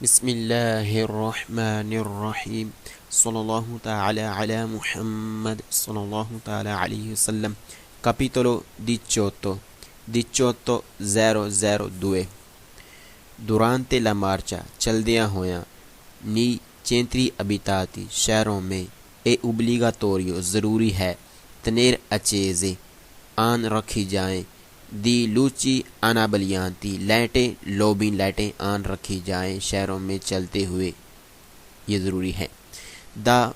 بسم اللہ الرحمن الرحیم صلی اللہ تعالی علی Muhammad صلی اللہ تعالی علیہ وسلم. Capitolo 18 002. Durante la marcia چلدیاں ہویاں نی centri abitati شہروں میں è obbligatorio ضروری ہے tenere accese آن رکھی جائیں دی لوچی انابلیانتی لائٹیں لوبین لائٹیں آن رکھی جائیں شہروں میں چلتے ہوئے، یہ ضروری ہے. دا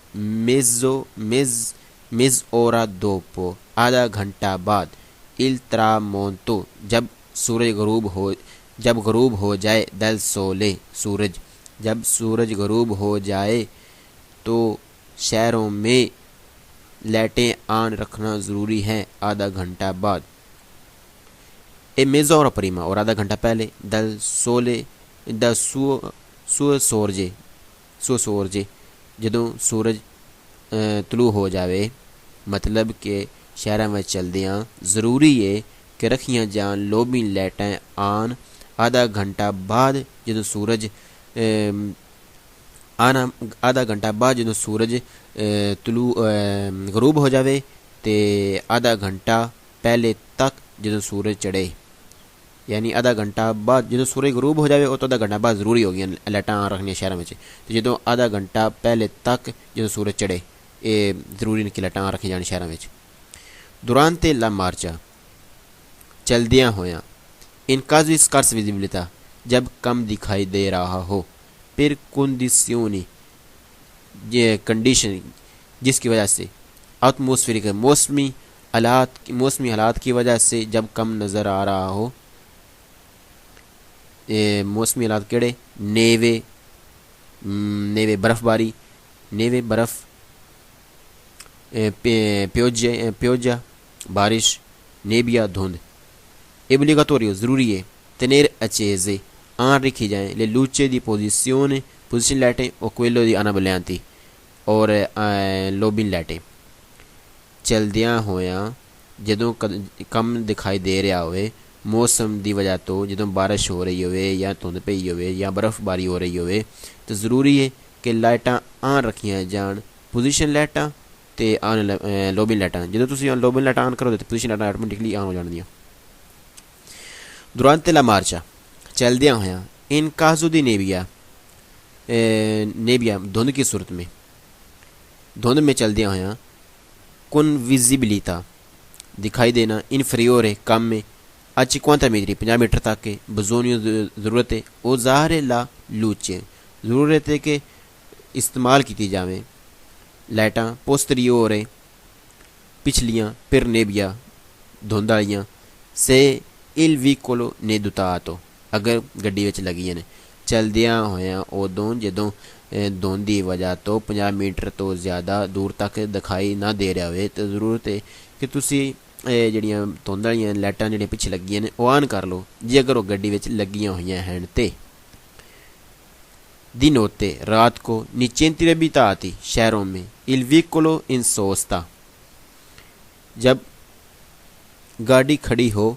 مز اورا دوپو آدھا گھنٹہ بعد il tramonto جب غروب ہو جائے دل سولے سورج، جب سورج غروب ہو جائے تو شہروں میں لائٹیں آن رکھنا ضروری ہے آدھا گھنٹہ بعد. اے میزورا پریما اور آدھا گھنٹہ پہلے دل سولے دا سو سورجے جدوں سورج طلوع ہو جاوے، مطلب کہ شہراں وچ چلدیاں ضروری ہے کہ رکھیاں جان لوبی لائٹاں آن آدھا گھنٹہ بعد جدوں سورج آدھا گھنٹہ بعد جدوں سورج غروب ہو جاوے تے آدھا گھنٹہ پہلے تک جدوں سورج چڑھے، یعنی آدھا گھنٹہ بعد جدوں سورج غروب ہو جاوے او تو آدھا گھنٹہ بعد ضروری ہو گیا لائٹاں رکھنی شہراں وچ. تے جدوں آدھا گھنٹہ پہلے تک جدوں سورج چڑھے اے ضروری نہیں کہ لائٹاں رکھی جان شہراں وچ. durante la marcia چلدیاں ہویاں in caso di scarsa visibilità جب کم دکھائی دے رہا ہو، per condizioni یہ کنڈیشن جس کی وجہ سے ایٹماسفیرک موسمی حالات کی وجہ سے جب کم نظر آ رہا ہو. موسمی حالات کیڑے؟ نیوے برف باری، نیوے برف، پیوجا بارش، نیبیا دھند. ابلیگاتوریو ضروری ہے تنیر اچیزے آن رکھی جائیں لے لوچے دی پوزیشن لائٹیں اور کوئلو دی آنا بلیانتی اور لوبین لائٹیں. چلدیاں ہویاں جدوں کم دکھائی دے رہا ہوئے موسم دی وجہ تو جدوں بارش ہو رہی ہوئے یا دھند پئی ہوئے یا برف باری ہو رہی ہوئے تو ضروری ہے کہ لائٹاں آن رکھیاں جان، پوزیشن لائٹاں تے آن لوبین لائٹاں. جدوں تسی لوبین لائٹاں آن کرو تے پوزیشن لائٹاں آٹومیٹکلی آن ہو جان دیاں. durante la marcia چلدیاں ہویاں ان caso di نیبیا دھند کی صورت میں، دھند میں چلدیاں ہویاں con visibilità دکھائی دینا inferiore کم میں a 50 میٹر 50 میٹر تک کے بزونیو ضرورت ہے او ظاہر لا لوچے ضرورت ہے کہ استعمال کیتی جاویں لائٹاں پوستریورے پچھلیاں پر نیبیا دھند والیاں سے il vicolo نے دوتاتو اگر گڈی وچ لگیاں نے. چلدیاں ہویاں ادوں جدوں دھند دی وجہ تو 50 میٹر تو زیادہ دور تک دکھائی نہ دے رہا ہوئے تو ضرورت ہے کہ تسی جڑیاں دھند والیاں لائٹاں جڑیاں پیچھے لگیاں نے او آن کر لو جے اگر وہ گڈی وچ لگیاں ہویاں ہیں تے. دی نوتے رات کو نیچینتی ربیتا آتی شہروں میں il vicolo in sosta جب گاڑی کھڑی ہو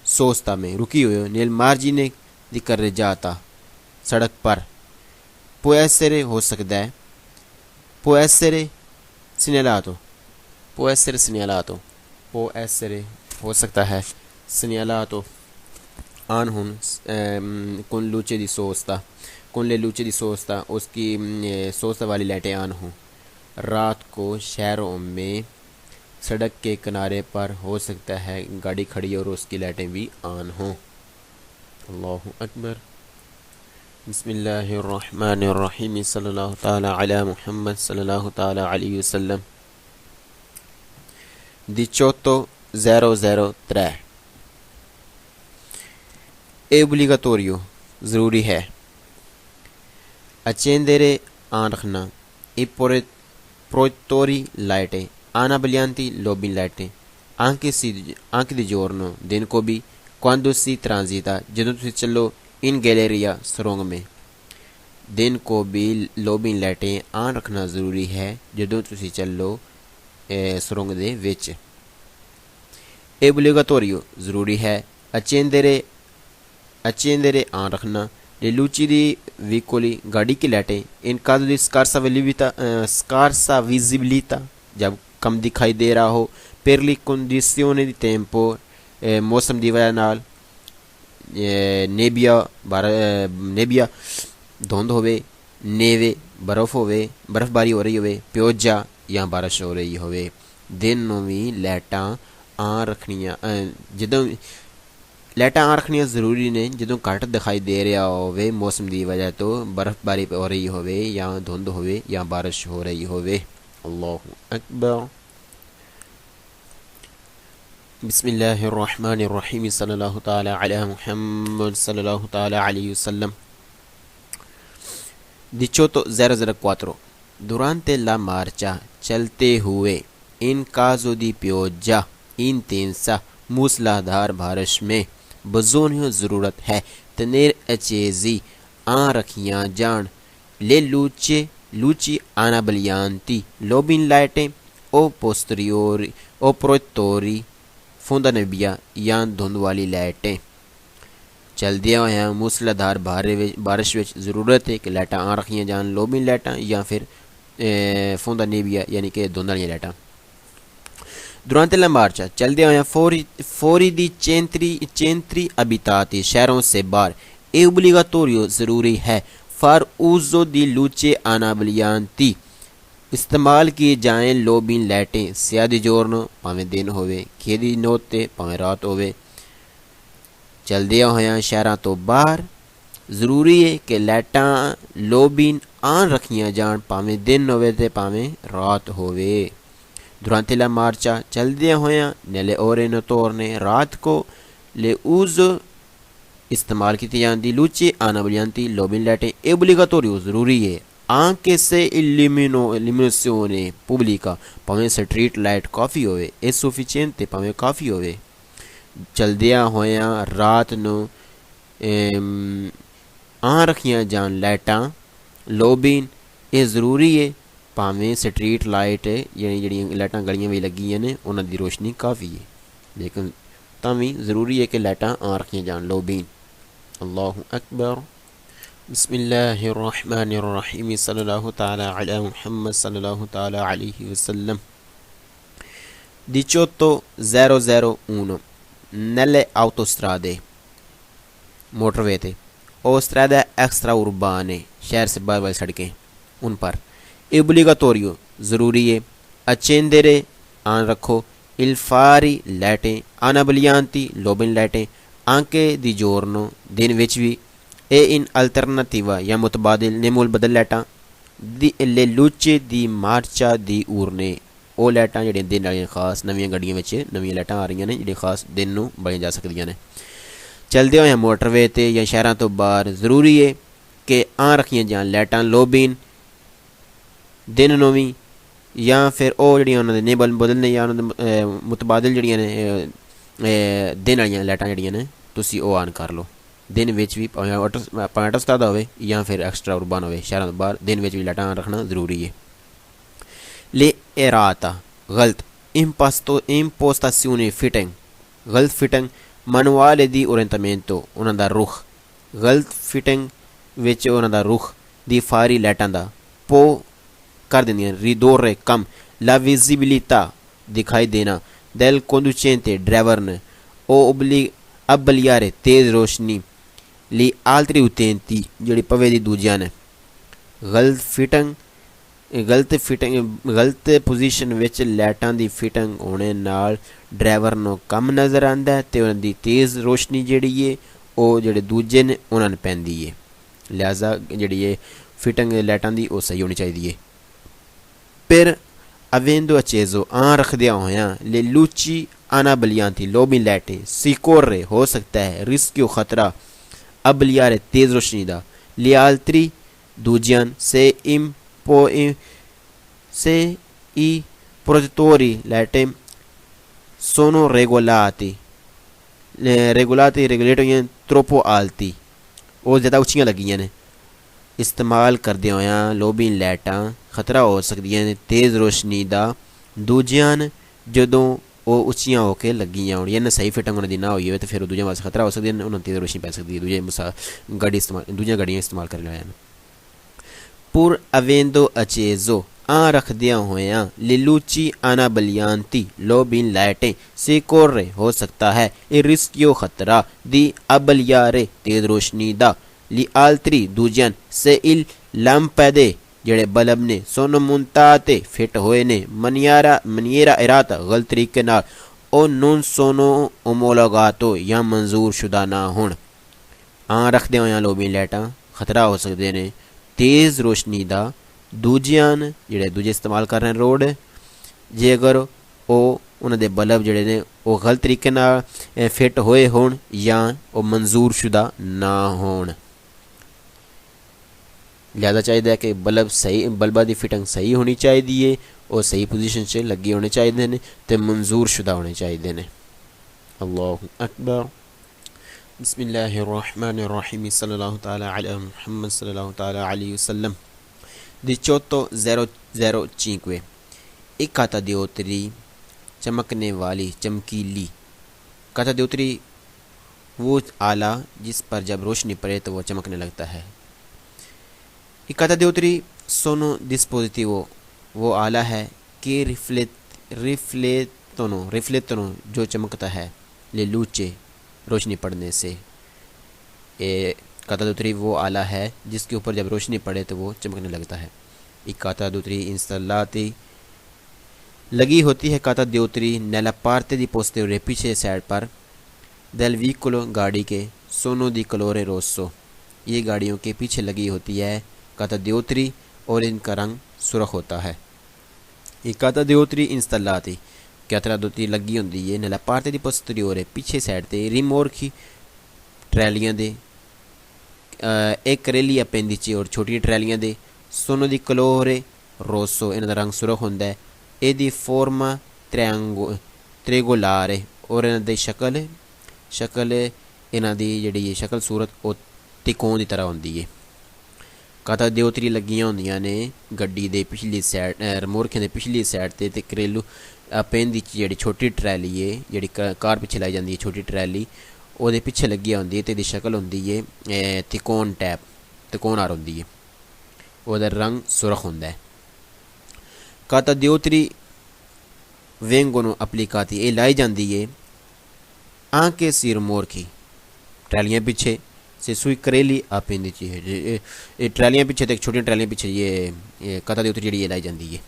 سوستا میں رکی ہوئی ہو نیل مارجینے دی کر جاتا سڑک پر پویسرے ہو سکتا ہے پویسرے سنیالاتو پویسرے ہو سکتا ہے سنیالاتو آن ہون کن لوچے دی سوستا اس کی سوستا والی لائٹیں آن ہوں. رات کو شہروں میں سڑک کے کنارے پر ہو سکتا ہے گاڑی کھڑی اور اس کی لائٹیں بھی آن ہوں. اللہ اکبر. بسم اللہ الرحمن الرحیم صلی اللہ تعالی علی محمد صلی اللہ تعالی علیہ وسلم. 18 ابلیگاتوریو ضروری ہے اچیندرے آن رکھنا ای پروتوری لائٹیں آنا بلیانتی لوبین لائٹیں آنکھ دی جورنو دن کو بھی quando si transita جدوں تسی چلو ان گیلریا سرنگ میں، دن کو بھی لوبین لائٹیں آن رکھنا ضروری ہے جدوں تسی چلو سرنگ دے وچ. ابلیگاتوریو ضروری ہے اچیندرے آن رکھنا Le luci di vicoli गाड़ी की लाइटें in caso di scarsa visibilità जब कम दिखाई दे रहा हो per le condizioni di tempo मौसम ਦੀ ਵਜ੍ਹਾ ਨਾਲ ਨੇਬੀਆ ਧੁੰਦ ਹੋਵੇ ਨੇਵੇ ਬਰਫ਼ ਹੋਵੇ ਬਰਫ਼ਬਾਰੀ ਹੋ ਰਹੀ ਹੋਵੇ ਪਿਓਜਾ ਜਾਂ ਬਾਰਿਸ਼ ਹੋ ਰਹੀ ਹੋਵੇ ਦਿਨ ਨੂੰ ਵੀ ਲਾਈਟਾਂ ਆਨ ਰੱਖਣੀਆਂ ਜਦੋਂ ਲਾਈਟਾਂ ਆਨ ਰੱਖਣੀਆਂ ਜ਼ਰੂਰੀ ਨੇ ਜਦੋਂ ਘੱਟ ਦਿਖਾਈ ਦੇ ਰਿਹਾ ਹੋਵੇ ਮੌਸਮ ਦੀ ਵਜ੍ਹਾ ਤੋਂ ਬਰਫ਼ਬਾਰੀ ਹੋ ਰਹੀ ਹੋਵੇ ਜਾਂ ਧੁੰਦ ਹੋਵੇ ਜਾਂ ਬਾਰਿਸ਼ ਹੋ ਰਹੀ ਹੋਵੇ ਅੱਲਾਹੁ ਅਕਬਰ بسم الله الرحمن الرحيم صلى الله تعالى على محمد صلى الله تعالى عليه وسلم 18:04 Durante la marcia चलते हुए in caso di pioggia intensa मूसलाधार बारिश में बज़ोनियो ज़रूरत है तनेर अचेज़ी आ रखियाँ जान ले लूची anablianti लोबिन लाइटें ओ पोस्टरियोरी ओ प्रोतोरी फुंदा नबिया या धुंध वाली लाइटें चलदियाँ होया मूसलाधार बारिश विच ज़रूरत है कि लाइटां आ रखियाँ जान लोबिन लाइटां या फिर फुंदा नबिया यानी कि धुंध वाली लाइटां durante la marcia चलदियाँ होया फौरी दी centri abitati शहरों से बाहर è obbligatorio ज़रूरी है far uso di luce anablianti इस्तेमाल की जाएँ लोबिन लाइटें सियादी जोरनो भावें दिन होवे खेदी नोते भावें रात होवे चलदियाँ होया शहरां तो बाहर ज़रूरी है कि लाइटां लोबिन आन रखियाँ जान भावें दिन होवे ते भावें रात होवे durante la marcia चलदियाँ होया nelle ore notturne रात को le uso इस्तेमाल की जाती luci anablianti लोबिन लाइटें è obbligatorio ज़रूरी है anche se illuminazione pubblica ਭਾਵੇਂ ਸਟਰੀਟ ਲਾਈਟ ਕਾਫੀ ਹੋਵੇ ਇਹ ਸਫੀਸ਼ੀਐਂਟ ਭਾਵੇਂ ਕਾਫੀ ਹੋਵੇ ਚਲਦਿਆਂ ਹੋਇਆਂ ਰਾਤ ਨੂੰ ਆਨ ਰੱਖੀਆਂ ਜਾਣ ਲਾਈਟਾਂ ਲੋਬੀਨ ਇਹ ਜ਼ਰੂਰੀ ਹੈ ਭਾਵੇਂ ਸਟਰੀਟ ਲਾਈਟ ਯਾਨੀ ਜਿਹੜੀਆਂ ਲਾਈਟਾਂ ਗਲੀਆਂ ਵਿੱਚ ਲੱਗੀਆਂ ਨੇ ਉਹਨਾਂ ਦੀ ਰੋਸ਼ਨੀ ਕਾਫੀ ਹੈ ਲੇਕਿਨ ਤਾਂ ਵੀ ਜ਼ਰੂਰੀ ਹੈ ਕਿ ਲਾਈਟਾਂ ਆਨ ਰੱਖੀਆਂ ਜਾਣ ਲੋਬੀਨ ਅੱਲਾਹੁ ਅਕਬਰ بسم الله الرحمن الرحيم صلى الله تعالى على محمد صلى الله تعالى عليه وسلم 18:01 nelle autostrade motorway te o strade extraurbane शहर से बाहर वाली सड़कें उन पर obbligatorio ज़रूरी है accendere आन रखो il fari लाइटें anablianti लोबिन लाइटें anche di giorno दिन विच भी e in alternativa या मुतबादिल ने मुलबदल लाइटां दी ले लुचे दी मार्चा दी उरने ओ लाइटां जेह्ड़ियां दिन वालियां खास नवीं गड्डियां विच नवीं लाइटां आ रही ने जेह्ड़ियां खास दिन नूं बड़ियां जा सकदियां ने चलदे होए मोटरवे ते या शहरां तो बाहर ज़रूरी है कि आन रखियां जान लाइटां लोबिन दिन नूं भी या फिर ओ जेह्ड़ियां उन्हां दे ने बदलने या उन्हां दे मुतबादिल जेह्ड़ियां ने दिन वालियां लाइटां जेह्ड़ियां ने तुसीं ओ आन कर लो दिन विच भी भावें ऑटोस्ट्रादा होवे या फिर एक्स्ट्रा उर्बन होवे शहरां तो बाहर दिन विच भी लाइटां रखना ज़रूरी है ले एराता गलत impostazione fitting गलत फिटिंग manuale di orientamento उन्हां दा रुख गलत फिटिंग विच उन्हां दा रुख दी फारी लाइटां दा पो कर दिंदियां ridurre कम la visibilità दिखाई देना del conducente ड्राइवर ने o abbagliare तेज रोशनी ली altri utenti ਜਿਹੜੀ ਪਵੇ ਦੀ ਦੂਜਿਆਂ ਨੇ ਗਲਤ ਪੋਜੀਸ਼ਨ ਵਿੱਚ ਲਾਈਟਾਂ ਦੀ ਫਿਟਿੰਗ ਹੋਣੇ ਨਾਲ ਡਰਾਈਵਰ ਨੂੰ ਕਮ ਨਜ਼ਰ ਆਉਂਦਾ ਤੇ ਉਹਨਾਂ ਦੀ ਤੇਜ਼ ਰੋਸ਼ਨੀ ਜਿਹੜੀ ਹੈ ਉਹ ਜਿਹੜੇ ਦੂਜੇ ਨੇ ਉਹਨਾਂ ਨੂੰ ਪੈਂਦੀ ਹੈ ਲਿਹਾਜ਼ਾ ਜਿਹੜੀ ਇਹ ਫਿਟਿੰਗ ਲਾਈਟਾਂ ਦੀ ਉਹ ਸਹੀ ਹੋਣੀ ਚਾਹੀਦੀ ਹੈ per avendo acceso ਆਨ ਰੱਖਦਿਆਂ ਹੋਇਆਂ le luci anablianti लोबिन लाइटें si corre हो सकता है rischio खतरा abbagliare तेज रोशनी दा gli altri दूजियान se i protettori लाइटें sono regolati होइयां troppo alti ਉਹ ਜ਼ਿਆਦਾ ਉੱਚੀਆਂ ਲੱਗੀਆਂ ਨੇ इस्तेमाल करदे होया लोबिन लाइटां खतरा हो सकदियां ने तेज़ रोशनी दा दूजियां जदों وہ اچیاں ہو کے لگیاں ہون، یعنی صحیح فٹنگ انہوں دی نہ ہوئی ہوئے تو پھر وہ دوجیاں واسطے خطرہ ہو سکتی ہے، انہوں تیز روشنی پی سکتی ہے، دوجیاں گاڑیاں استعمال کرنے والے ہیں۔ پور اویندو اچیزو آن رکھدیاں ہویاں للوچی آنا بلیانتی لو بین لائٹیں سے کورے ہو سکتا ہے اے رسکیو خطرہ دی ابلیارے تیز روشنی دا لی آلتری دوجین سے ال لمپدے جڑے بلب نے سونو منتاتے فٹ ہوئے نے منیرا ارات غلط طریقے نال او نون سونو اومولوگاتو یا منظور شدہ نہ ہون۔ آن رکھدے ہویاں لو بین لائٹاں خطرہ ہو سکتے نے تیز روشنی دا دوجیاں جڑے دوجے استعمال کر رہے ہیں روڈ، جے اگر او انہاں دے بلب جڑے نے او غلط طریقے نال فٹ ہوئے ہون یا او منظور شدہ نہ ہون، لہذا چاہیے کہ بلباں دی فٹنگ صحیح ہونی چاہیے، اور صحیح پوزیشن سے لگے ہونے چاہیے نے تے منظور شدہ ہونے چاہیے نے۔ اللہ اکبر، بسم اللہ الرحمن الرحیم، صلی اللہ تعالی علی محمد صلی اللہ تعالی علیہ وسلم۔ 18:005 ایک کاتا دیوتری چمکنے والی چمکیلی۔ کاتا دیوتری وہ آلہ جس پر جب روشنی پڑے تو وہ چمکنے لگتا ہے۔ ایک کاتا دیوتری سونو ڈسپوزیٹیو وہ آلہ ہے کہ ریفلیتونو جو چمکتا ہے لے لوچے روشنی پڑنے سے۔ کاتا دیوتری وہ آلہ ہے جس کے اوپر جب روشنی پڑے تو وہ چمکنے لگتا ہے۔ ایک کاتا دیوتری انسٹالاتی لگی ہوتی ہے کاتا دیوتری نیلا پارتے دی پوسٹیرے پیچھے سائڈ پر دل ویکولو گاڑی کے سونو دی کلورے روسو، یہ گاڑیوں کے پیچھے لگی ہوتی ہے کاتا دیوتری اور ان کا رنگ سرخ ہوتا ہے۔ ایک کاتا دیوتری انسٹالاتی کاتا دیوتری لگی ہوتی ہے نیلا پارتے دی پوسٹیرے پیچھے سائڈ تے ریمورکی ٹریلیاں دے ایک کریلی اپینڈیچی اور چھوٹی ٹریلیاں دے سونو دی کلورے روسو، انہاں دا رنگ سرخ ہوندا ہے۔ اے دی فورما تریگولارے اور انہاں دی شکل انہاں دی جڑی شکل صورت او تکون دی طرح ہوندی ہے۔ کاتا دیوتری لگیاں ہوندیاں نے گڈی دے پچھلی سائڈ رمورکھیں دے پچھلی سائڈ تے کریلو اپینڈیچی جڑی چھوٹی ٹریلی ہے جڑی کار پیچھے لائی جاندی ہے چھوٹی ٹریلی او دے پیچھے لگی ہوندی ہے تے دی شکل ہوندی ہے تکون آر ہوندی ہے، او دا رنگ سرخ ہوندا ہے۔ کاتا دیوتری وینگونو اپلیکاتی اے لائی جاندی ہے آنکے سی رمورکی ٹریلیاں پیچھے سے سوئی کریلی اپینڈیچی ہے، ٹریلیاں پیچھے تے چھوٹی ٹریلیاں پیچھے یہ کاتا دیوتری جڑی یہ لائی جاندی ہے۔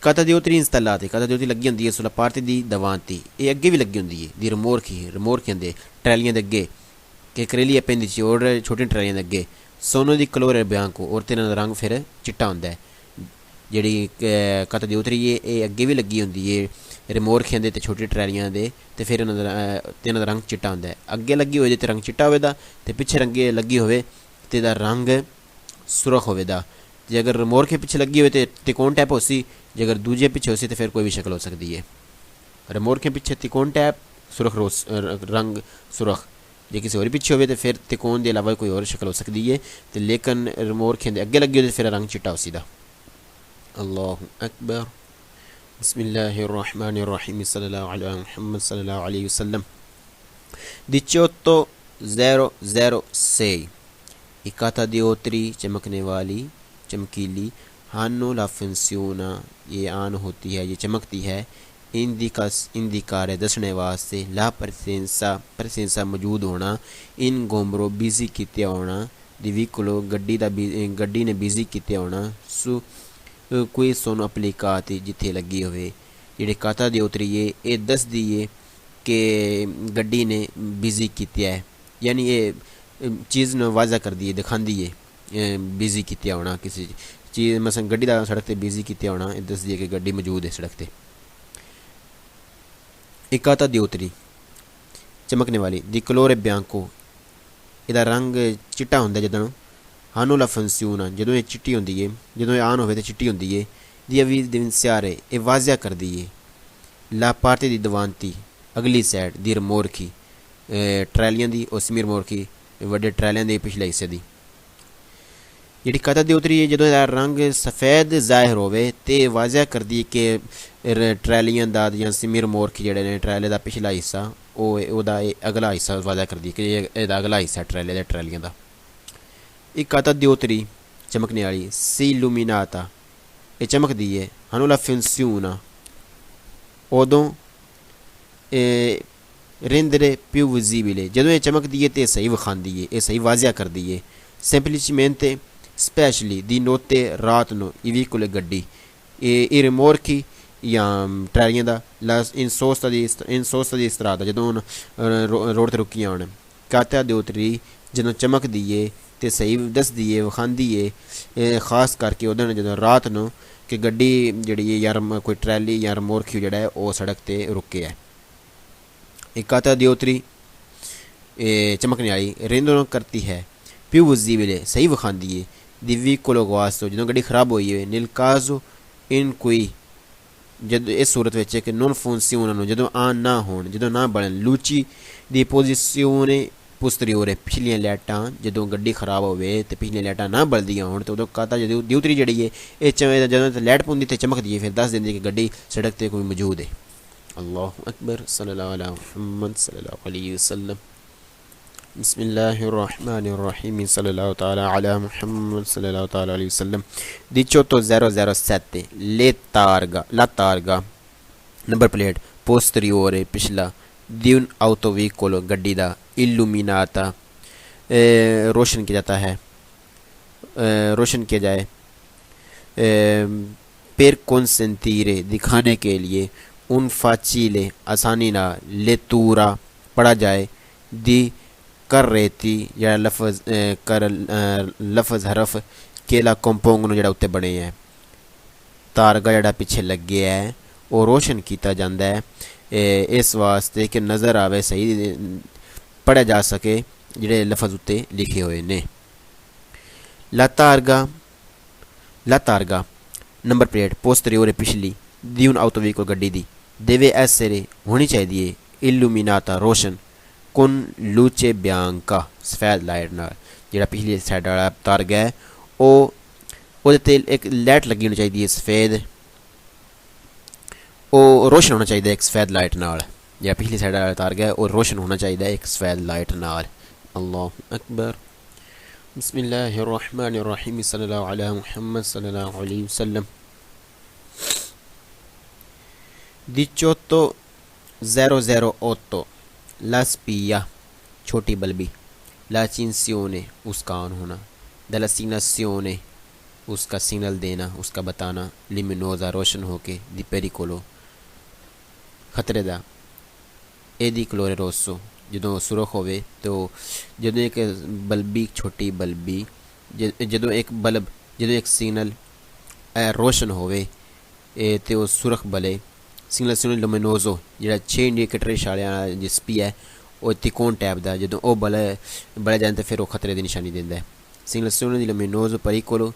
کاتا دیوتری انسٹالاتی کاتا دیوتری لگی ہوندی ہے سولا پارتی دی دوانتی، یہ اگے بھی لگی ہوندی ہے دی رمورکھیاں دے ٹریلیاں دے اگے کہ کریلی اپینڈیچی اور چھوٹی ٹریلیاں دے اگے سونو دی کلورے بیانکو اور تیناں دا رنگ پھر چٹا ہوندا ہے۔ جڑی کاتا دیوتری ہے یہ اگے بھی لگی ہوندی ہے رمورکھیاں دے تے چھوٹی ٹریلیاں دے تے پھر تیناں دا رنگ چٹا ہوندا ہے۔ اگے لگی ہوئے تے رنگ چٹا ہوئے دا تے پیچھے رنگے لگی ہوئے تے دا رنگ سرخ ہوئے دا۔ جے اگر رمورکھے پیچھے لگی ہوئے تے تکون ٹیپ ہو سی، جے اگر دوجے پیچھے ہو سی تے پھر کوئی بھی شکل ہو سکتی ہے۔ رمورکھے پیچھے تکون ٹیپ سرخ رنگ سرخ، جے کسی اور پیچھے ہوئے تے پھر تکون دے علاوہ کوئی اور شکل ہو سکتی ہے تے لیکن رمورکھے دے اگے لگی ہوئے تے پھر رنگ چٹا ہو سی دا۔ اللہ اکبر، بسم اللہ الرحمن الرحیم، صلی اللہ علی محمد صلی اللہ علیہ وسلم۔ 18:006 ایک کاتا دیوتری چمکنے والی چمکیلی ہانو لا فنسیونا یہ آن ہوتی ہے یہ چمکتی ہے اندیکارے دسنے واسطے لا پرسینسا موجود ہونا ان گومرو بیزی کیتے ہونا دی ویکولو گڈی نے بیزی کیتے ہونا سو کوئی سونو اپلیکاتی جتھے لگی ہوئے۔ جڑے کاتا دیوتری ہے یہ دس دیئے کہ گڈی نے بیزی کیتے ہے، یعنی یہ چیز نے واضح کر دیئے دکھان دیئے بیزی کیتے ہونا کسی چیز، مثلا گڈی دا سڑک تے بیزی کیتے ہونا یہ دس دیئے کہ گڈی موجود ہے سڑک تے۔ ایک کاتا دیوتری چمکنے والی دی کلورے بیانکو یہ رنگ چٹا ہوندا جدوں ہانو لا فنسیونا جدوں یہ چٹی ہوندی ہے، جدوں یہ آن ہوئے تے چٹی ہوندی ہے دی اویز دن سیارے یہ واضح کر دیئے لا پارتی دی دوانتی اگلی سائڈ دی رمورکی ٹریلیاں دی اور سمیر مورکی وڈے ٹریلیاں دی پچھلے حصے دی۔ ਜਿਹੜੀ ਕਤਾ ਦੀ ਉਤਰੀ ਜਦੋਂ ਇਹਦਾ ਰੰਗ ਸਫੈਦ ਜ਼ਾਹਿਰ ਹੋਵੇ ਤੇ ਵਾਜ਼ਿਆ ਕਰਦੀ ਕਿ ਟਰੈਲੀਆਂ ਦਾ ਜਾਂ ਸਿਮਰ ਮੋਰਖ ਜਿਹੜੇ ਨੇ ਟਰੈਲੇ ਦਾ ਪਿਛਲਾ ਹਿੱਸਾ ਉਹਦਾ ਇਹ ਅਗਲਾ ਹਿੱਸਾ ਵਾਜ਼ਿਆ ਕਰਦੀ ਕਿ ਇਹਦਾ ਅਗਲਾ ਹਿੱਸਾ ਟਰੈਲੇ ਦੇ ਟਰੈਲੀਆਂ ਦਾ। ਇੱਕ ਕਤਾ ਦੀ ਉਤਰੀ ਚਮਕਣੇ ਵਾਲੀ ਸੀ ਲੂਮੀਨਾਤਾ, ਇਹ ਚਮਕਦੀ ਹੈ। ਹਨੂਲਾ ਫਿੰਸਿਊਨਾ ਉਦੋਂ ਰਹਿੰਦਰੇ ਪਿਊ ਵਿਜ਼ੀਬਲੇ, ਜਦੋਂ ਇਹ ਚਮਕਦੀ ਹੈ ਤੇ ਸਹੀ ਵਿਖਾਉਂਦੀ ਹੈ, ਇਹ ਸਹੀ ਵਾਜ਼ਿਆ ਕਰਦੀ ਹੈ। ਸੈਂਪਲੀਸੀਮੈਂਤੇ ਸਪੈਸ਼ਲੀ ਦੀ ਨੋਤੇ ਰਾਤ ਨੂੰ ਇਵੀ ਕੋਲੇ ਗੱਡੀ ਇਹ ਰਿਮੋਰਕੀ ਜਾਂ ਟਰੈਲੀਆਂ ਦਾ ਇਨਸੋਸਤਾ ਦੀ ਸਤਰਾਦਾ ਜਦੋਂ ਹੁਣ ਰੋਡ 'ਤੇ ਰੁਕੀਆਂ ਹੋਣ। ਕਾਤਾ ਦੇ ਉਤਰੀ ਜਦੋਂ ਚਮਕਦੀ ਹੈ ਤੇ ਸਹੀ ਦੱਸਦੀ ਹੈ ਵਿਖਾਉਂਦੀ ਹੈ, ਖਾਸ ਕਰਕੇ ਉਹਦੇ ਨਾਲ ਜਦੋਂ ਰਾਤ ਨੂੰ ਕਿ ਗੱਡੀ ਜਿਹੜੀ ਹੈ ਜਾਂ ਕੋਈ ਟਰੈਲੀ ਜਾਂ ਰਿਮੋਰਕੀ ਜਿਹੜਾ ਹੈ ਉਹ ਸੜਕ 'ਤੇ ਰੁਕੇ ਹੈ। ਇਹ ਕਾਤਾ ਦੀ ਉਤਰੀ ਚਮਕਣੇ ਵਾਲੀ ਰਿੰਦੋ ਕਰਤੀ ਹੈ ਪਿਊ ਵਿਜ਼ੀਬਲੇ, ਸਹੀ ਵਿਖਾਉਂਦੀ ਹੈ। ਦਿਵੀ ਕੋਲੋ ਗਵਾਸੋ, ਜਦੋਂ ਗੱਡੀ ਖਰਾਬ ਹੋਈ ਹੋਵੇ। ਨਿਲਕਾਜ਼ੋ ਇਨ ਕੋਈ, ਜਦੋਂ ਇਸ ਸੂਰਤ ਵਿੱਚ ਕਿ ਨੋਨ ਫੋਨਸੀਓਨ ਨੂੰ ਜਦੋਂ ਆਨ ਨਾ ਹੋਣ, ਜਦੋਂ ਨਾ ਬਣਨ। ਲੂਚੀ ਦੀ ਪੋਜੀਸੀਓਨੇ ਪੁਸਤਰੀਓਰੇ, ਪਿਛਲੀਆਂ ਲਾਈਟਾਂ ਜਦੋਂ ਗੱਡੀ ਖਰਾਬ ਹੋਵੇ ਤੇ ਪਿਛਲੀਆਂ ਲਾਈਟਾਂ ਨਾ ਬਲਦੀਆਂ ਹੋਣ ਤੇ ਉਦੋਂ ਕਾਤਾ ਜਦੋਂ ਦਿਉਤਰੀ ਜਿਹੜੀ ਹੈ ਇਹ ਜਦੋਂ ਲਾਈਟ ਪੁੰਦੀ ਤੇ ਚਮਕਦੀ ਹੈ ਫਿਰ ਦੱਸ ਦਿੰਦੀ ਕਿ ਗੱਡੀ ਸੜਕ 'ਤੇ ਕੋਈ ਮੌਜੂਦ ਹੈ। ਅੱਲਾਹੁ ਅਕਬਰ ਸੱਲੱਲਾਹੁ ਅਲਾ ਮੁਹੰਮਦ ਸੱਲੱਲਾਹੁ ਅਲੈਹਿ ਵਸੱਲਮ। بسم الله الرحمن الرحيم صلى الله تعالى على محمد صلى الله تعالى عليه وسلم. 18007 la targa number plate posteriore ਪਿਛਲਾ di un autoveicolo ਗੱਡੀ ਦਾ illuminata रोशन किया जाता है रोशन किया जाए per consentire दिखाने के लिए un facile आसानी ना lettura पढ़ा जाए di कर रेती ਜਿਹੜਾ ਲਫ਼ਜ਼ ਕਰ ਲਫ਼ਜ਼ ਹਰਫ ਕੇਲਾ ਕੰਪੋਂਗ ਨੂੰ ਜਿਹੜਾ ਉੱਤੇ ਬਣੇ ਹੈ। ਤਾਰਗਾ ਜਿਹੜਾ ਪਿੱਛੇ ਲੱਗਿਆ ਹੈ ਉਹ ਰੋਸ਼ਨ ਕੀਤਾ ਜਾਂਦਾ ਹੈ ਇਸ ਵਾਸਤੇ ਕਿ ਨਜ਼ਰ ਆਵੇ, ਸਹੀ ਪੜ੍ਹਿਆ ਜਾ ਸਕੇ ਜਿਹੜੇ ਲਫ਼ਜ਼ ਉੱਤੇ ਲਿਖੇ ਹੋਏ ਨੇ। ਲਾ ਤਾਰਗਾ ਨੰਬਰ ਪਲੇਟ ਪੋਸਟਰੀਓਰੇ ਪਿਛਲੀ ਦੀ un autoveicolo ਗੱਡੀ ਦੀ deve essere ਹੋਣੀ ਚਾਹੀਦੀ ਹੈ illuminata ਰੋਸ਼ਨ con luce bianca ਸਫੈਦ ਲਾਈਟ ਨਾਲ। ਜਿਹੜਾ ਪਿਛਲੀ ਸਾਈਡ ਵਾਲਾ ਤਾਰਗਾ ਹੈ ਉਹਦੇ 'ਤੇ ਇੱਕ ਲਾਈਟ ਲੱਗੀ ਹੋਣੀ ਚਾਹੀਦੀ ਹੈ ਸਫੈਦ, ਉਹ ਰੋਸ਼ਨ ਹੋਣਾ ਚਾਹੀਦਾ ਇੱਕ ਸਫੈਦ ਲਾਈਟ ਨਾਲ। ਜਿਹੜਾ ਪਿਛਲੀ ਸਾਈਡ ਵਾਲਾ ਤਾਰਗਾ ਹੈ ਉਹ ਰੋਸ਼ਨ ਹੋਣਾ ਚਾਹੀਦਾ ਇੱਕ ਸਫੈਦ ਲਾਈਟ ਨਾਲ। ਅੱਲਾਹੁ ਅਕਬਰ ਬਿਸਮਿਲਲਾਹਿਰ ਰਹਿਮਾਨਿਰ ਰਹੀਮ ਸੱਲੱਲਾਹੁ ਅਲਾ ਮੁਹੰਮਦ ਸੱਲੱਲਾਹੁ ਅਲੈਹਿ ਵਸੱਲਮ। 18008 La spia چھوٹی بلبی. l'accensione اس کا آن ہونا. dell'assegnazione اس کا سگنل دینا، اس کا بتانا. luminosa روشن ہو کے. di pericolo خطرے دا. e di colore rosso ਜਦੋਂ ਸੁਰਖ ਹੋਵੇ تو ਜਦੋਂ ਇੱਕ ਬਲਬੀ ਛੋਟੀ ਬਲਬੀ ਜਦੋਂ ਇੱਕ ਸਿਗਨਲ ਰੋਸ਼ਨ ਹੋਵੇ ਤੇ ਉਹ ਸੁਰਖ ਬਲੇ. ਸਿਗਨਲ ਲੂਮੀਨੋਜ਼ੋ ਜਿਹੜਾ 6 ਇੰਡੀਕੇਟਰ ਇਸ਼ਾਰਿਆਂ ਵਾਲਾ ਜਿਸ ਸਪੀ ਹੈ ਉਹ ਤਿਕੋਣ ਟੈਪ ਦਾ ਜਦੋਂ ਉਹ ਬਲੇ ਜਾਣ ਤਾਂ ਫਿਰ ਉਹ ਖਤਰੇ ਦੀ ਨਿਸ਼ਾਨੀ ਦਿੰਦਾ ਹੈ. ਸਿਗਨਲ ਦੀ ਲੂਮੀਨੋਜ਼ੋ ਪਰੀਕੋਲੋ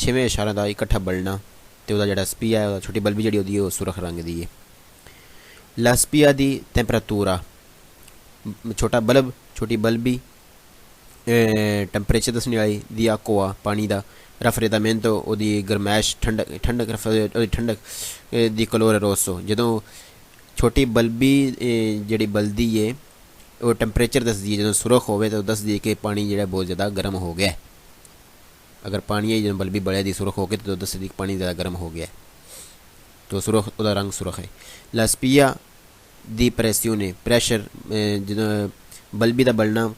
6ਵੇਂ ਇਸ਼ਾਰਿਆਂ ਦਾ ਇਕੱਠਾ ਬਲਣਾ ਅਤੇ ਉਹਦਾ ਜਿਹੜਾ ਸਪੀ ਹੈ ਉਹਦਾ ਛੋਟੀ ਬਲਬੀ ਜਿਹੜੀ ਉਹਦੀ ਉਹ ਸੁਰਖ ਰੰਗ ਦੀ ਹੈ. ਲਾ ਸਪੀਆ ਦੀ ਟੈਂਪਰੇਚੂਰਾ ਛੋਟਾ ਬਲਬ ਛੋਟੀ ਬਲਬੀ ਟੈਂਪਰੇਚਰ ਦੱਸਣ ਵਾਲੀ ਦੀ ਆਕੋਆ ਪਾਣੀ ਦਾ. ਰਫਰੇਦਾਮੈਂਟੋ ਉਹਦੀ ਗਰਮੈਸ਼ ਠੰਡਕ ਦੀ ਕਲੋਰੇ ਰੋਸੋ ਜਦੋਂ ਛੋਟੀ ਬਲਬੀ ਜਿਹੜੀ ਬਲਦੀ ਹੈ ਉਹ ਟੈਂਪਰੇਚਰ ਦੱਸਦੀ ਹੈ. ਜਦੋਂ ਸੁਰਖ ਹੋਵੇ ਤਾਂ ਉਹ ਦੱਸਦੀ ਹੈ ਕਿ ਪਾਣੀ ਜਿਹੜਾ ਬਹੁਤ ਜ਼ਿਆਦਾ ਗਰਮ ਹੋ ਗਿਆ. ਅਗਰ ਪਾਣੀ ਹੈ ਜਦੋਂ ਬਲਬੀ ਬਲਿਆ ਦੀ ਸੁਰਖ ਹੋ ਕੇ ਤਾਂ ਦੱਸਦੀ ਕਿ ਪਾਣੀ ਜ਼ਿਆਦਾ ਗਰਮ ਹੋ ਗਿਆ ਤਾਂ ਸੁਰਖ ਉਹਦਾ ਰੰਗ ਸੁਰਖ ਹੈ. ਲਾ ਸਪੀਆ ਦੀ ਪ੍ਰੈਸਿਓਨੇ ਪ੍ਰੈਸ਼ਰ ਜਦੋਂ ਬਲਬੀ ਦਾ ਬਲਣਾ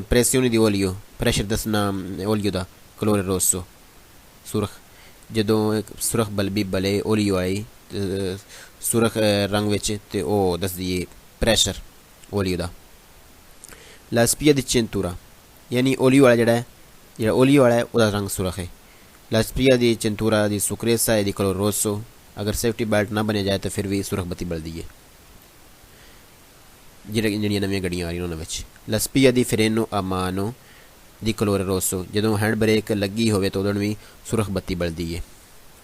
ਪ੍ਰੈਸਿਓਨੇ ਦੀ ਓਲੀਓ ਪ੍ਰੈਸ਼ਰ ਦੱਸਣਾ ਓਲੀਓ ਦਾ. ਕਲੋਰੇ ਰੋਸੋ ਸੁਰਖ ਜਦੋਂ ਇੱਕ ਸੁਰਖ ਬਲਬੀ ਬਲੇ ਓਲੀਓ ਆਈ ਸੁਰਖ ਰੰਗ ਵਿੱਚ ਅਤੇ ਉਹ ਦੱਸਦੀ ਹੈ ਪ੍ਰੈਸ਼ਰ ਓਲੀਓ ਦਾ. ਲਾ ਸਪੀਆ ਦੀ ਚਿੰਤੂਰਾ ਯਾਨੀ ਓਲੀਓ ਵਾਲਾ ਜਿਹੜਾ ਓਲੀਓ ਵਾਲਾ ਹੈ ਉਹਦਾ ਰੰਗ ਸੁਰਖ ਹੈ. ਲਾ ਸਪੀਆ ਦੀ ਚਿੰਤੂਰਾ ਦੀ ਸੁਕਰੇਸਾ ਹੈ ਦੀ ਕਲੋਰੇ ਰੋਸੋ. ਅਗਰ ਸੇਫਟੀ ਬੈਲਟ ਨਾ ਬਣਿਆ ਜਾਏ ਤਾਂ ਫਿਰ ਵੀ ਸੁਰਖ ਬੱਤੀ ਬਲਦੀ ਹੈ ਜਿਹੜੀਆਂ ਨਵੀਆਂ ਗੱਡੀਆਂ ਆ ਰਹੀਆਂ ਉਹਨਾਂ ਵਿੱਚ. ਲਾ ਸਪੀਆ ਦੀ ਫਰੇਨੋ ਅਮਾਨੋ ਦੀ ਕਲੋਰੇ ਰੋਸੋ ਜਦੋਂ ਹੈਂਡ ਬ੍ਰੇਕ ਲੱਗੀ ਹੋਵੇ ਤਾਂ ਉਦੋਂ ਵੀ ਸੁਰਖ ਬੱਤੀ ਬਲਦੀ ਹੈ.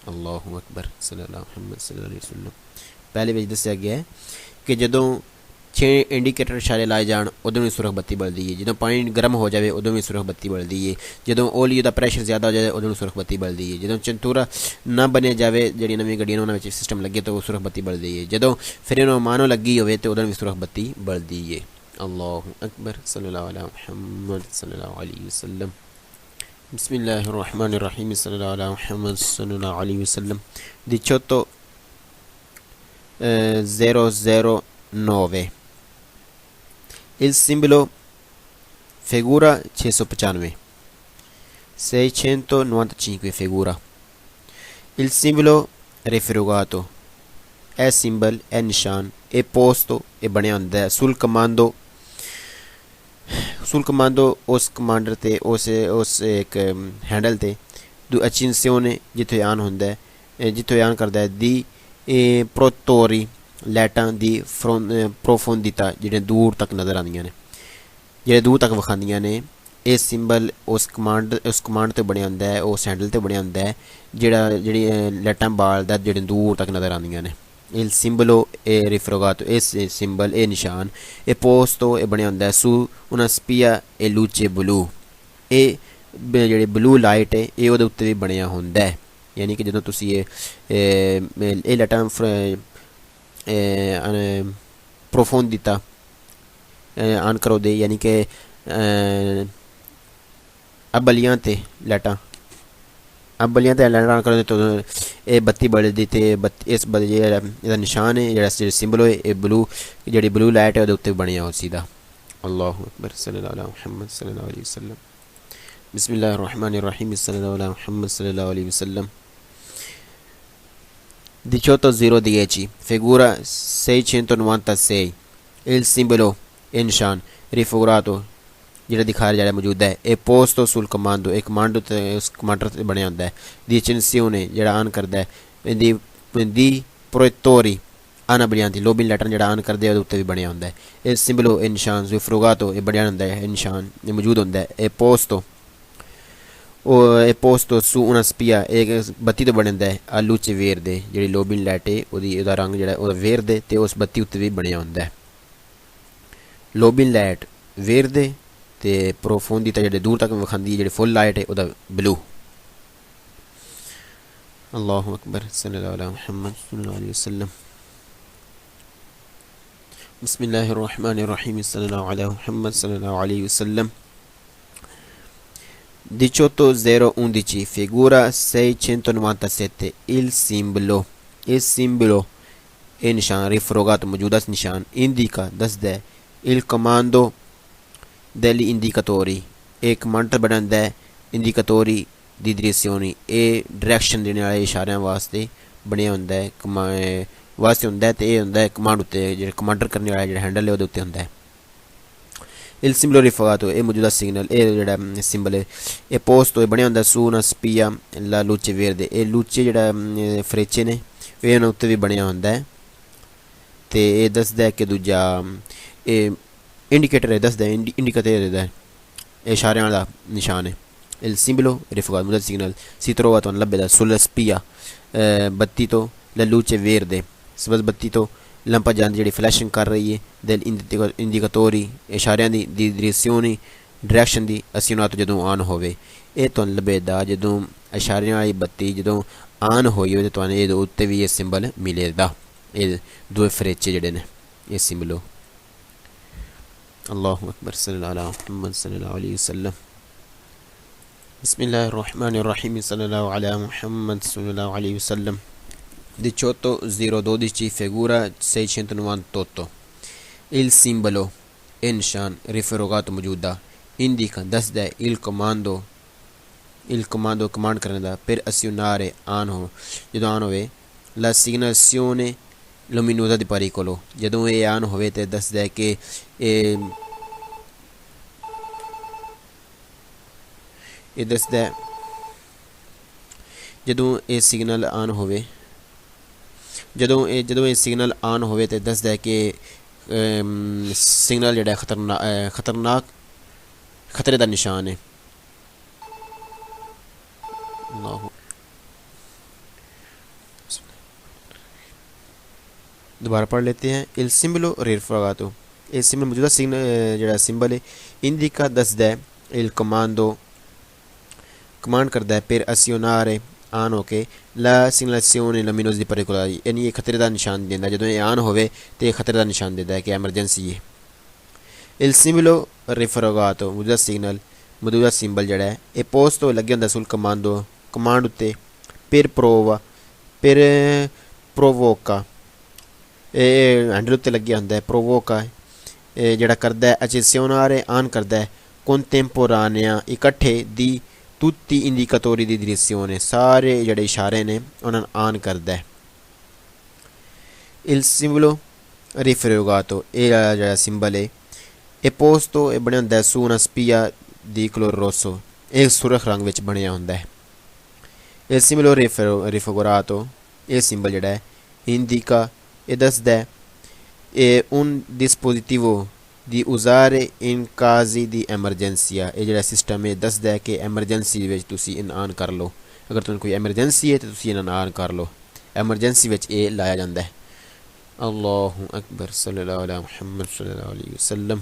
ਅੱਲਾਹੁ ਅਕਬਰ ਸੱਲੱਲਾਹੁ ਮੁਹੰਮਦ ਸੱਲੱਲਾਹੁ ਅਲੈਹਿ ਵਸੱਲਮ. ਪਹਿਲੇ ਵਿੱਚ ਦੱਸਿਆ ਗਿਆ ਹੈ ਕਿ ਜਦੋਂ 6 ਇੰਡੀਕੇਟਰ ਇਸ਼ਾਰੇ ਲਾਏ ਜਾਣ ਉਦੋਂ ਵੀ ਸੁਰਖ ਬੱਤੀ ਬਲਦੀ ਹੈ। ਜਦੋਂ ਪਾਣੀ ਗਰਮ ਹੋ ਜਾਵੇ ਉਦੋਂ ਵੀ ਸੁਰਖ ਬੱਤੀ ਬਲਦੀ ਹੈ। ਜਦੋਂ ਓਲੀ ਦਾ ਪ੍ਰੈਸ਼ਰ ਜ਼ਿਆਦਾ ਹੋ ਜਾਵੇ ਉਦੋਂ ਵੀ ਸੁਰਖ ਬੱਤੀ ਬਲਦੀ ਹੈ। ਜਦੋਂ ਚੰਤੂਰਾ ਨਾ ਬਣਿਆ ਜਾਵੇ, ਜਿਹੜੀਆਂ ਨਵੀਆਂ ਗੱਡੀਆਂ ਉਹਨਾਂ ਵਿੱਚ ਸਿਸਟਮ ਲੱਗੇ ਤਾਂ ਉਹ ਸੁਰਖ ਬੱਤੀ ਬਲਦੀ ਹੈ। ਜਦੋਂ ਫਿਰ ਇਹਨੂੰ ਮਾਨੋ ਲੱਗੀ ਹੋਵੇ ਤਾਂ ਉਦੋਂ ਵੀ ਸੁਰਖ ਬੱਤੀ ਬਲਦੀ ਹੈ। اللہ اکبر صلی اللہ علیہ محمد صلی اللہ علیہ وسلم بسم اللہ الرحمن الرحیم صلی اللہ علیہ محمد صلی اللہ علیہ وسلم 18.009 il simbolo figura 695 695 figura il simbolo rifugato è simbolo è ਨਿਸ਼ਾਨ ਇਹ posto ਇਹ ਬਣਿਆ ਹੁੰਦਾ ਹੈ sul comando ਉਸ ਕਮਾਂਡਰ ਤੇ ਉਸ ਇੱਕ ਹੈਂਡਲ ਤੇ accensione ਜਿੱਥੇ ਆਨ ਹੁੰਦਾ ਹੈ ਜਿੱਥੇ ਆਨ ਕਰਦਾ ਹੈ ਦੀ ਪ੍ਰੋਤੋਰੀ ਲੈਟਾਂ ਦੀ ਪ੍ਰੋਫੋਂਡਿਟਾ ਜਿਹੜੇ ਦੂਰ ਤੱਕ ਨਜ਼ਰ ਆਉਂਦੀਆਂ ਨੇ, ਜਿਹੜੇ ਦੂਰ ਤੱਕ ਵਿਖਾਉਂਦੀਆਂ ਨੇ। ਇਹ ਸਿੰਬਲ ਉਸ ਕਮਾਂਡ ਤੇ ਬਣਿਆ ਹੁੰਦਾ ਹੈ, ਉਸ ਹੈਂਡਲ ਤੇ ਬਣਿਆ ਹੁੰਦਾ ਹੈ ਜਿਹੜੀ ਲੈਟਾਂ ਬਾਲਦਾ ਜਿਹੜੇ ਦੂਰ ਤੱਕ ਨਜ਼ਰ ਆਉਂਦੀਆਂ ਨੇ। il simbolo è rifugato ਇਹ ਸਿੰਬਲ ਇਹ ਨਿਸ਼ਾਨ ਇਹ posto ਇਹ ਬਣਿਆ ਹੁੰਦਾ ਹੈ su una spia e luce blu ਇਹ ਜਿਹੜੀ ਬਲੂ ਲਾਈਟ ਹੈ ਇਹ ਉਹਦੇ ਉੱਤੇ ਵੀ ਬਣਿਆ ਹੁੰਦਾ ਹੈ। ਯਾਨੀ ਕਿ ਜਦੋਂ ਤੁਸੀਂ ਇਹ ਲੈਟਾਂ ਪ੍ਰੋਫੋਂਡਿਟਾ ਆਨ ਕਰੋਦੇ, ਯਾਨੀ ਕਿ ਅਬਲੀਆਂ ਤੇ ਲੈਟਾਂ ਆਨ ਕਰਦੇ ਤਾਂ ਇਹ ਬੱਤੀ ਬਲਦੀ ਤੇ ਇਸ ਜਿਹੜਾ ਇਹਦਾ ਨਿਸ਼ਾਨ ਹੈ ਜਿਹੜਾ ਸਿੰਬਲ ਹੋਏ ਇਹ ਜਿਹੜੀ ਬਲੂ ਲਾਈਟ ਹੈ ਉਹਦੇ ਉੱਤੇ ਬਣਿਆ ਹੋ ਸਿੱਧਾ। اللہ اکبر صلی اللہ علیہ محمد صلی اللہ علیہ وسلم بسم اللہ الرحمن الرحیم صلی اللہ علیہ محمد صلی اللہ علیہ وسلم 18.010 figura 696 il simbolo è ਨਿਸ਼ਾਨ rifugato ਜਿਹੜਾ ਦਿਖਾਇਆ ਜਾ ਰਿਹਾ ਮੌਜੂਦ ਹੈ ਇਹ posto sul comando ਇਹ ਕਮਾਂਡੋ ਤੇ ਉਸ ਕਮਾਂਡਰ ਤੇ ਬਣਿਆ ਹੁੰਦਾ ਹੈ। ਦੀ accensione ਜਿਹੜਾ ਆਨ ਕਰਦਾ ਹੈ ਦੀ proiettori ਆਨਾ ਬਲਿਆਂਦੀ ਲੋਬਿਨ ਲੈਟਰ ਜਿਹੜਾ ਆਨ ਕਰਦੇ ਉਹਦੇ ਉੱਤੇ ਵੀ ਬਣਿਆ ਹੁੰਦਾ ਹੈ। ਇਹ ਸਿੰਬਲੋ ਇਹ ਨਿਸ਼ਾਨ rifugato ਇਹ ਬਣਿਆ ਹੁੰਦਾ ਹੈ, ਇਹ ਨਿਸ਼ਾਨ ਇਹ ਮੌਜੂਦ ਹੁੰਦਾ ਹੈ। ਇਹ posto su una spia ਇਹ ਬੱਤੀ ਤੋਂ ਬਣਿਆ ਹੁੰਦਾ ਹੈ। ਆ luce verde ਜਿਹੜੀ ਲੋਬਿਨ ਲਾਈਟ ਹੈ ਉਹਦਾ ਰੰਗ ਜਿਹੜਾ ਉਹਦਾ verde ਤੇ ਉਸ ਬੱਤੀ ਉੱਤੇ ਵੀ ਬਣਿਆ ਹੁੰਦਾ ਹੈ। ਲੋਬਿਨ ਲਾਈਟ verde ਤੇ ਪ੍ਰੋਫੋਂਡਿਟਾ ਜਿਹੜੇ ਦੂਰ ਤੱਕ ਵਿਖਾਉਂਦੀ ਹੈ ਜਿਹੜੀ ਫੁੱਲ ਲਾਈਟ ਹੈ ਉਹਦਾ ਬਲੂ۔ اللہ اکبر صلی اللہ علیہ محمد صلی اللہ علیہ وسلم بسم اللہ الرحمن الرحیم صلی اللہ علیہ محمد صلی اللہ علیہ وسلم 18.011 figura 697 il simbolo ਇਹ ਨਿਸ਼ਾਨ rifugato ਮੌਜੂਦਾ ਨਿਸ਼ਾਨ indica ਦੱਸਦਾ ਹੈ il comando degli indicatori ਇਹ ਕਮਾਂਡਰ ਬਣਾਉਂਦਾ ਹੈ indicatori ਦੀ direzioni ਇਹ ਡਾਇਰੈਕਸ਼ਨ ਦੇਣ ਵਾਲੇ ਇਸ਼ਾਰਿਆਂ ਵਾਸਤੇ ਬਣਿਆ ਹੁੰਦਾ ਹੈ ਵਾਸਤੇ ਹੁੰਦਾ ਹੈ ਤੇ ਇਹ ਹੁੰਦਾ ਹੈ ਕਮਾਂਡ ਉੱਤੇ ਜਿਹੜਾ ਕਮਾਂਡਰ ਕਰਨ ਵਾਲਾ ਜਿਹੜਾ ਹੈਂਡਲ ਹੈ ਉਹਦੇ ਉੱਤੇ ਹੁੰਦਾ ਹੈ। il simbolo rifugato ਇਹ ਮੌਜੂਦਾ ਸਿਗਨਲ ਇਹ ਜਿਹੜਾ ਸਿੰਬਲ ਹੈ ਇਹ posto ਇਹ ਬਣਿਆ ਹੁੰਦਾ su una spia la luce verde ਇਹ luce ਜਿਹੜਾ ਫਰੇਚੇ ਨੇ ਇਹ ਉਹਨਾਂ ਉੱਤੇ ਵੀ ਬਣਿਆ ਹੁੰਦਾ ਹੈ ਤੇ ਇਹ ਦੱਸਦਾ ਹੈ ਕਿ ਦੂਜਾ ਇਹ ਇੰਡੀਕੇਟਰ ਹੈ ਦੱਸਦਾ ਇੰਡੀਕੇਟਰ ਦਾ ਇਸ਼ਾਰਿਆਂ ਵਾਲਾ ਨਿਸ਼ਾਨ ਹੈ। il simbolo rifugato ਮੌਜੂਦਾ ਸਿਗਨਲ si trova ਤੁਹਾਨੂੰ ਲੱਭੇਗਾ sulla spia ਬੱਤੀ ਤੋਂ la luce verde ਸਬਜ਼ ਬੱਤੀ ਤੋਂ ਲੰਪਾ ਜਾਂਦੀ ਜਿਹੜੀ ਫਲੈਸ਼ਿੰਗ ਕਰ ਰਹੀ ਹੈ del indicatori ਇਸ਼ਾਰਿਆਂ ਦੀ direzioni ਡਾਇਰੈਕਸ਼ਨ ਦੀ ਅਸੀਂ ਉਹਨਾਂ ਤੋਂ ਜਦੋਂ ਆਨ ਹੋਵੇ ਇਹ ਤੁਹਾਨੂੰ ਲੱਭੇਗਾ ਜਦੋਂ ਇਸ਼ਾਰਿਆਂ ਵਾਲੀ ਬੱਤੀ ਜਦੋਂ ਆਨ ਹੋਈ ਹੋਵੇ ਤੁਹਾਨੂੰ ਇਹਦੇ ਉੱਤੇ ਵੀ ਇਹ ਸਿੰਬਲ ਮਿਲੇਗਾ। ਇਹ ਦੋ ਫਰੇਚੇ ਜਿਹੜੇ ਨੇ ਇਹ ਸਿੰਬਲੋ। اللہ اکبر صلی اللہ علیہ محمد صلی اللہ علیہ وسلم بسم اللہ الرحمن الرحیم صلی اللہ علیہ محمد صلی اللہ علیہ وسلم 18.012 figura 698 il simbolo è ਨਿਸ਼ਾਨ rifugato ਮੌਜੂਦਾ indica ਦੱਸਦਾ ਹੈ il comando ਕਮਾਂਡ ਕਰਨ ਦਾ per azionare ਆਨ ਹੋ ਜਦੋਂ ਆਨ ਹੋਵੇ la assegnazione luminosa di pericolo ਜਦੋਂ ਇਹ ਆਨ ਹੋਵੇ ਤੇ ਦੱਸਦਾ ਹੈ ਕਿ ਇਹ ਦੱਸਦਾ ਜਦੋਂ ਇਹ ਸਿਗਨਲ ਆਨ ਹੋਵੇ ਜਦੋਂ ਇਹ ਸਿਗਨਲ ਆਨ ਹੋਵੇ ਤੇ ਦੱਸਦਾ ਹੈ ਕਿ ਸਿਗਨਲ ਜਿਹੜਾ ਖਤਰਨਾਕ ਖਤਰੇ ਦਾ ਨਿਸ਼ਾਨ ਹੈ। دوبارہ پڑھ لیتے ہیں il simbolo rifugato ਇਹ ਸਿਮਬਲ ਮੌਜੂਦਾ ਜਿਹੜਾ ਸਿੰਬਲ ਹੈ ਇੰਡੀਕਾ ਦੱਸਦਾ ਹੈ ਇਲ ਕਮਾਂਡੋ ਕਮਾਂਡ ਕਰਦਾ ਹੈ ਫਿਰ ਅਸੀਓਨਾਰੇ ਆਨ ਹੋ ਕੇ ਲਾ ਸਿਗਨਲਾzione luminosa di particolari ਯਾਨੀ ਇਹ ਖਤਰੇ ਦਾ ਨਿਸ਼ਾਨ ਦਿੰਦਾ ਜਦੋਂ ਇਹ ਆਨ ਹੋਵੇ ਤੇ ਇਹ ਖਤਰੇ ਦਾ ਨਿਸ਼ਾਨ ਦਿੰਦਾ ਹੈ ਕਿ ਐਮਰਜੈਂਸੀ ਹੈ ਇਲ ਸਿmbolo riforagato ਮੌਜੂਦਾ ਸਿੰਬਲ ਜਿਹੜਾ ਹੈ ਇਹ ਪੋਸਟ ਤੋਂ ਲੱਗੇ ਹੁੰਦਾ ਸੁਲ ਕਮਾਂਡ ਉੱਤੇ ਫਿਰ ਪ੍ਰੋਵੋਕਾ ਇਹ ਹੈਂਡਲ ਉੱਤੇ ਲੱਗਿਆ ਹੁੰਦਾ ਹੈ ਪ੍ਰੋਵੋਕਾ ਇਹ ਜਿਹੜਾ ਕਰਦਾ ਹੈ ਅਚੇਸਿਓਨਾਰੇ ਆਨ ਕਰਦਾ ਹੈ ਕੰਟੈਂਪੋਰਾਨਿਆ ਇਕੱਠੇ ਦੀ tutti indicatori di direzione ਸਾਰੇ ਜਿਹੜੇ ਇਸ਼ਾਰੇ ਨੇ ਉਹਨਾਂ ਨੂੰ ਆਨ ਕਰਦਾ ਹੈ il simbolo riforagato ਇਹ ਜਿਹੜਾ ਸਿੰਬਲ ਹੈ ਇਹ ਪੋਸਟ ਤੋਂ ਇਹ ਬਣਿਆ ਹੁੰਦਾ su una spia di color rosso ਇਹ ਸੁਰਖ ਰੰਗ ਵਿੱਚ ਬਣਿਆ ਹੁੰਦਾ ਹੈ il simbolo riforagato ਇਹ ਸਿੰਬਲ ਜਿਹੜਾ ਹੈ indica ਇਹ ਦੱਸਦਾ ਹੈ ਇਹ un dispositivo di usare in casi di emergenza ਇਹ ਜਿਹੜਾ ਸਿਸਟਮ ਹੈ ਦੱਸਦਾ ਹੈ ਕਿ ਐਮਰਜੈਂਸੀ ਵਿੱਚ ਤੁਸੀਂ ਇਹਨੂੰ ਆਨ ਕਰ ਲਓ ਅਗਰ ਤੁਹਾਨੂੰ ਕੋਈ ਐਮਰਜੈਂਸੀ ਹੈ ਤਾਂ ਤੁਸੀਂ ਇਹਨੂੰ ਆਨ ਕਰ ਲਓ ਐਮਰਜੈਂਸੀ ਵਿੱਚ ਇਹ ਲਾਇਆ ਜਾਂਦਾ ਹੈ ਅੱਲਾਹੁ ਅਕਬਰ ਸੱਲੱਲਾਹੁ ਅਲਾ ਮੁਹੰਮਦ ਸੱਲੱਲਾਹੁ ਅਲੈਹਿ ਵਸੱਲਮ